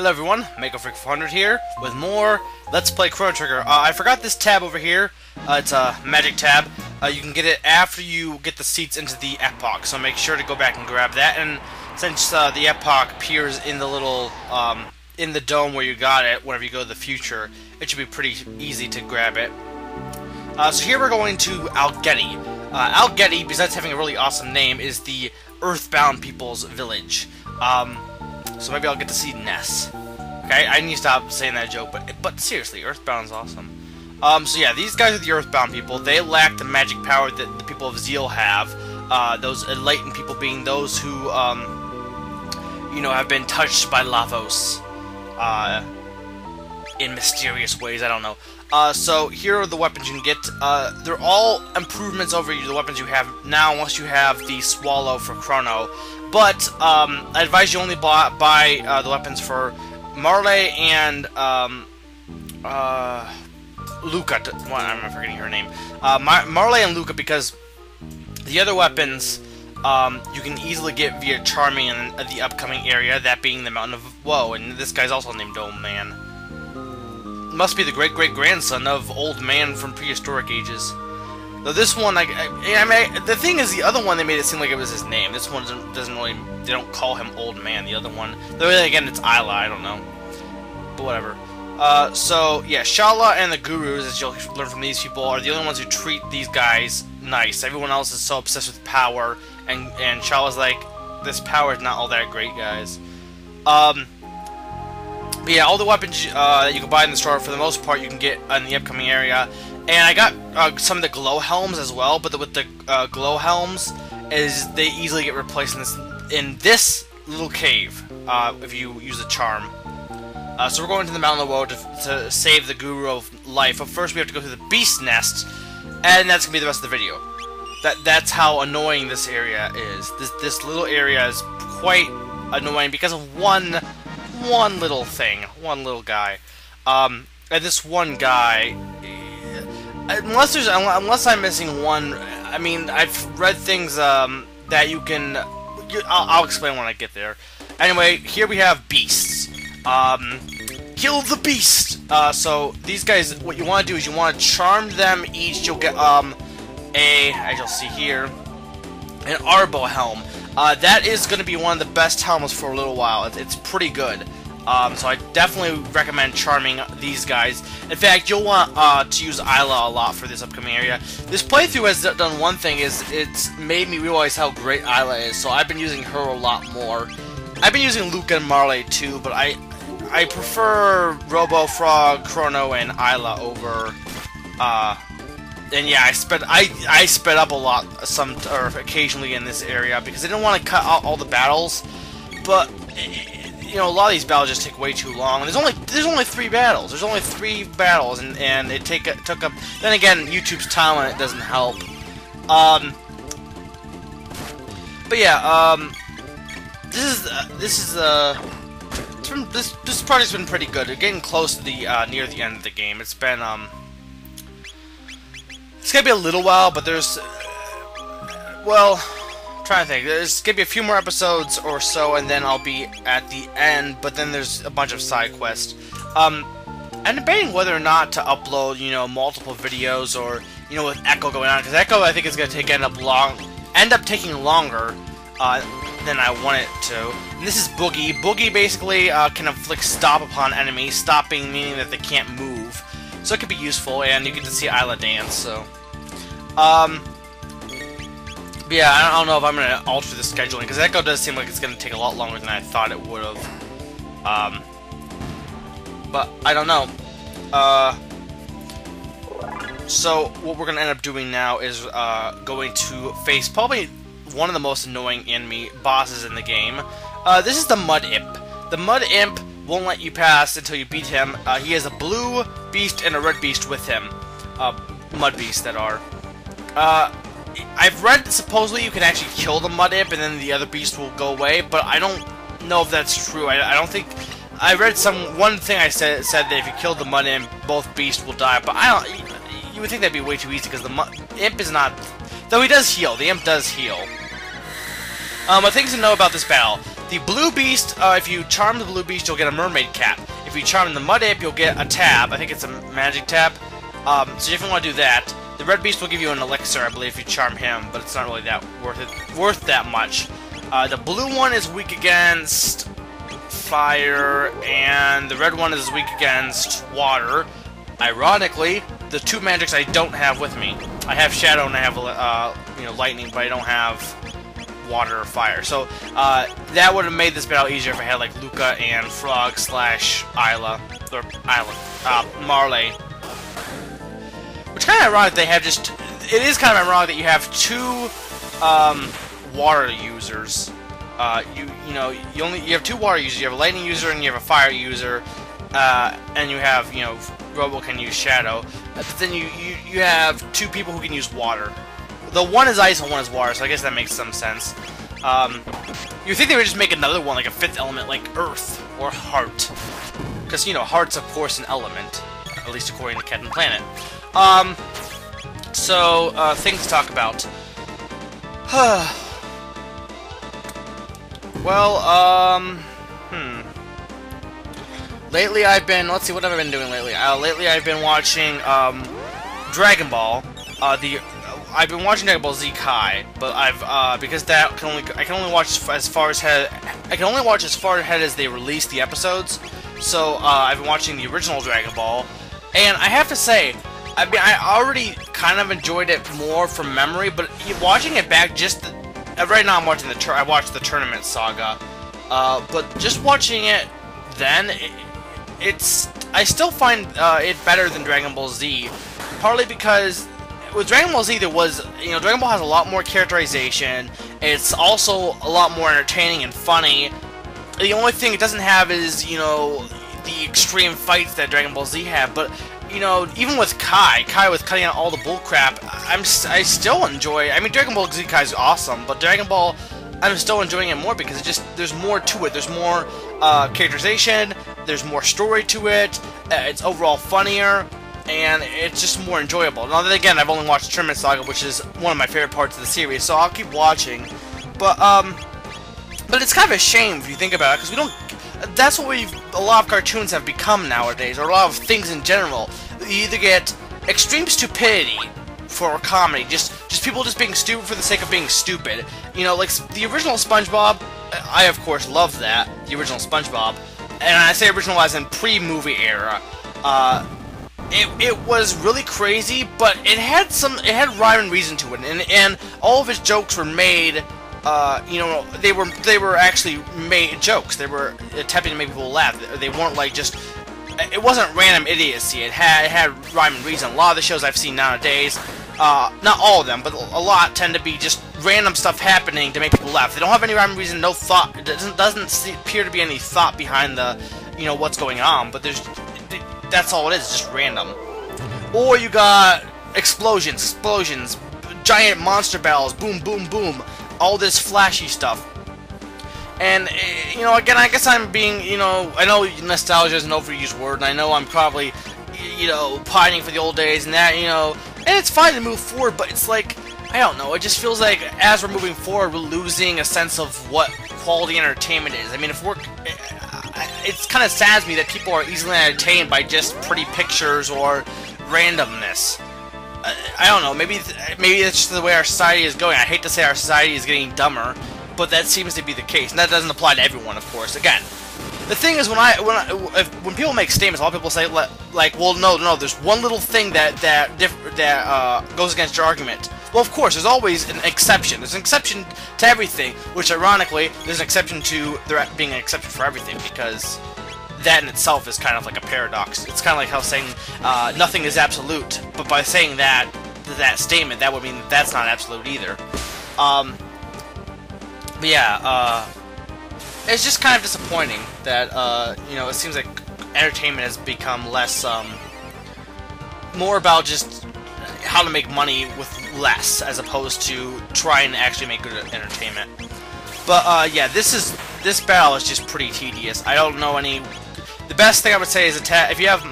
Hello everyone, MegaFreak400 here with more Let's Play Chrono Trigger. I forgot this tab over here. It's a magic tab. You can get it after you get the seats into the epoch, so make sure to go back and grab that. And since the epoch appears in the little in the dome where you got it, whenever you go to the future, it should be pretty easy to grab it. So here we're going to Algeti. Algeti, besides having a really awesome name, is the earthbound people's village. So maybe I'll get to see Ness. Okay, I need to stop saying that joke, but seriously, Earthbound's awesome. So yeah, these guys are the Earthbound people. They lack the magic power that the people of Zeal have. Those enlightened people being those who, you know, have been touched by Lavos, in mysterious ways. I don't know. So here are the weapons you can get. They're all improvements over the weapons you have now, unless you have the Swallow for Chrono. But I advise you only buy the weapons for Marle and Luca. I'm forgetting her name. Marle and Luca, because the other weapons you can easily get via Charming in the upcoming area, that being the Mountain of Woe. And this guy's also named Old Man. Must be the great-great-grandson of Old Man from prehistoric ages. Though this one, I mean, the thing is, the other one, they made it seem like it was his name. This one doesn't really, they don't call him Old Man. The other one, though again, it's Isla, I don't know. But whatever. So, yeah, Shala and the Gurus, as you'll learn from these people, are the only ones who treat these guys nice. Everyone else is so obsessed with power, and Shala's like, this power is not all that great, guys. But yeah, all the weapons that you can buy in the store, for the most part, you can get in the upcoming area. And I got some of the glow helms as well, but with the glow helms, they easily get replaced in this little cave if you use a charm. So we're going to the Mountain of Woe to save the Guru of Life. But first, we have to go through the Beast Nest, and that's gonna be the rest of the video. That's how annoying this area is. This little area is quite annoying because of one little thing, one little guy, and this one guy. Unless I'm missing one, I mean, I've read things that you can. I'll explain when I get there. Anyway, here we have beasts. Kill the beast. So these guys, what you want to do is you want to charm them each. You'll get as you'll see here, an Arbo helm. That is going to be one of the best helms for a little while. It's pretty good. So I definitely recommend charming these guys. In fact, you'll want to use Isla a lot for this upcoming area. This playthrough has done one thing, is it's made me realize how great Isla is, so I've been using her a lot more. I've been using Luca and Marle too, but I prefer Robo, Frog, Chrono, and Isla over, and yeah, I sped up a lot occasionally in this area, because I didn't want to cut out all the battles, but you know, a lot of these battles just take way too long. There's only 3 battles. There's only 3 battles, and it took up. Then again, YouTube's time on it doesn't help. But yeah, this project's been pretty good. We're getting close to the near the end of the game. It's been it's gonna be a little while, but there's well. Trying to think. There's gonna be a few more episodes or so, and then I'll be at the end. But then there's a bunch of side quests. I'm debating whether or not to upload, you know, multiple videos, or you know, with Echo going on, because Echo I think is gonna end up taking longer than I want it to. And this is Boogie. Boogie basically can inflict stop upon enemies. Stopping meaning that they can't move, so it could be useful, and you get to see Isla dance. So, yeah, I don't know if I'm going to alter the scheduling, because Echo does seem like it's going to take a lot longer than I thought it would have. But I don't know. So what we're going to end up doing now is going to face probably one of the most annoying enemy bosses in the game. This is the Mud Imp. The Mud Imp won't let you pass until you beat him. He has a blue beast and a red beast with him. Mud beasts that are. I've read supposedly you can actually kill the Mud Imp and then the other beast will go away, but I don't know if that's true. I don't think. I read one thing I said that if you killed the Mud Imp, both beasts will die, but I don't. You would think that'd be way too easy, because the Imp is not. Though he does heal. The Imp does heal. Things to know about this battle. The blue beast, if you charm the blue beast, you'll get a mermaid cap. If you charm the mud ape, you'll get a tab. I think it's a magic tab. So you definitely want to do that. The red beast will give you an elixir, I believe, if you charm him, but it's not really that worth that much. The blue one is weak against fire, and the red one is weak against water. Ironically, the two magics I don't have with me. I have shadow and I have lightning, but I don't have water or fire. So that would have made this battle easier if I had like Luca and Frog / Marley. Which kind of ironic they have just. It is kind of ironic that you have two water users. You have two water users. You have a lightning user and you have a fire user, and you have Robo can use shadow. But then you have two people who can use water. The one is ice and one is water, so I guess that makes some sense. You think they would just make another one, like a fifth element, like Earth or Heart. Because, Heart's, of course, an element. At least according to Captain Planet. Things to talk about. Lately I've been, let's see, what have I been doing lately? Lately I've been watching, Dragon Ball. I've been watching Dragon Ball Z Kai, but because I can only watch as far ahead as they release the episodes. So I've been watching the original Dragon Ball, and I have to say, I already kind of enjoyed it more from memory, but watching it back, right now I'm watching I watched the Tournament Saga, but just watching it then, I still find it better than Dragon Ball Z, partly because with Dragon Ball Z, Dragon Ball has a lot more characterization. It's also a lot more entertaining and funny. The only thing it doesn't have is, the extreme fights that Dragon Ball Z have. But, even with Kai with cutting out all the bullcrap, I still enjoy. I mean, Dragon Ball Z Kai is awesome, but Dragon Ball, I'm still enjoying it more because there's more to it. There's more characterization. There's more story to it. It's overall funnier. And it's just more enjoyable. Now then again, I've only watched Tournament Saga, which is one of my favorite parts of the series, so I'll keep watching. But it's kind of a shame if you think about it, because we don't. That's what a lot of cartoons have become nowadays, or a lot of things in general. You either get extreme stupidity for comedy, just people just being stupid for the sake of being stupid. Like the original SpongeBob. I of course love that, the original SpongeBob, and I say original as in pre-movie era. It was really crazy, but it had rhyme and reason to it, and all of its jokes were made. They were actually made jokes. They were attempting to make people laugh. They weren't like just. It wasn't random idiocy. It had rhyme and reason. A lot of the shows I've seen nowadays, not all of them, but a lot tend to be just random stuff happening to make people laugh. They don't have any rhyme and reason, no thought. It doesn't appear to be any thought behind the, what's going on. But that's all it is, just random. Or you got explosions, giant monster battles, boom, boom, boom, all this flashy stuff. And, again, I guess I'm being, I know nostalgia is an overused word, and I know I'm probably, pining for the old days and that, and it's fine to move forward, but it's like, I don't know, it just feels like as we're moving forward, we're losing a sense of what quality entertainment is. I mean, it's kind of saddens me that people are easily entertained by just pretty pictures or randomness. I don't know, maybe it's just the way our society is going. I hate to say our society is getting dumber, but that seems to be the case, and that doesn't apply to everyone, of course. Again, the thing is, when people make statements, a lot of people say, like, well, no, there's one little thing that goes against your argument. Well, of course, there's always an exception. There's an exception to everything, which, ironically, there's an exception to there being an exception for everything, because that in itself is kind of like a paradox. It's kind of like how saying nothing is absolute, but by saying that statement, that would mean that that's not absolute either. But yeah, it's just kind of disappointing that, it seems like entertainment has become less, more about just how to make money with less, as opposed to trying to actually make good entertainment. But, yeah, this battle is just pretty tedious. I don't know any. The best thing I would say is if you have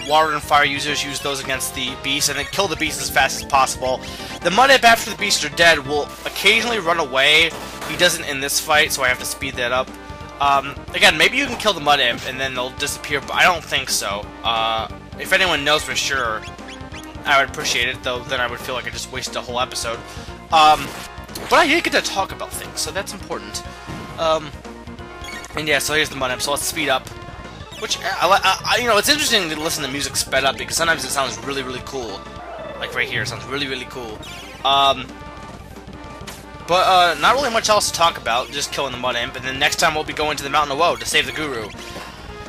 water and fire users, use those against the beast, and then kill the beast as fast as possible. The Mud Ape, after the beasts are dead, will occasionally run away. He doesn't in this fight, so I have to speed that up. Again, maybe you can kill the Mud Imp and then they'll disappear, but I don't think so. If anyone knows for sure, I would appreciate it, though then I would feel like I just wasted a whole episode. But I did get to talk about things, so that's important. And yeah, so here's the Mud Imp, so let's speed up. Which, you know, it's interesting to listen to music sped up, because sometimes it sounds really, really cool. Like right here, it sounds really, really cool. But not really much else to talk about, just killing the Mud Imp, and then next time we'll be going to the Mountain of Woe to save the Guru.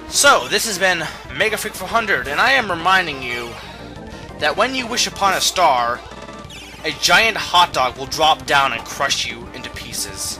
So, this has been Mega Freak 400, and I am reminding you that when you wish upon a star, a giant hot dog will drop down and crush you into pieces.